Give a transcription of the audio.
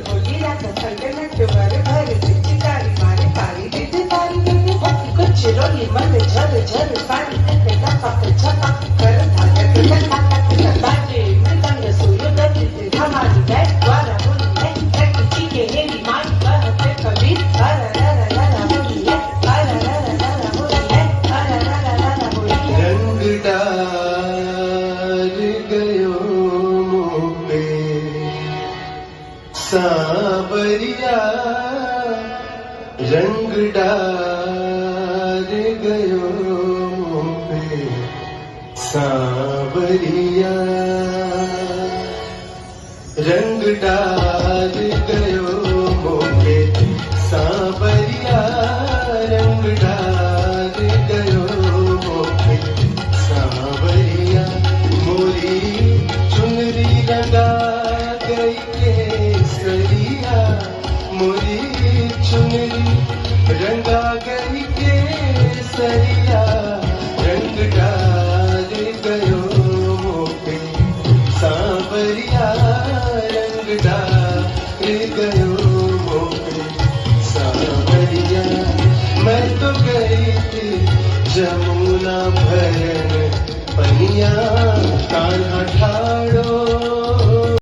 होली रात संगनट वर भर पिचकारी मारे पारी दीदी कुछ रोली मन झर झर पारी दीदी लपक झपक कर धागत लपक बाजे मृदंग सुयो गति हमारी बैठ द्वारा बोली है प्रकृति के हेली मान कहते कबीर हर हर हर होली है हर हर हर होली है हर हर हर होली है रंग डाल गयो मुँह पे सांवरिया रंग डाल गयो मुँह पे सांवरिया रंग डाल गयो मुँह पे सांवरिया रंग डाल गयो मुँह पे सांवरिया मोरी चुनरी रंगा गई केसरिया मोरी चुनरी रंगा गई केसरिया रंग डाल गयो मुँह पे सांवरिया रंग डाल गयो मुँह पे सांवरिया मैं तो गई थी जमुना भरन पनिया कान्हा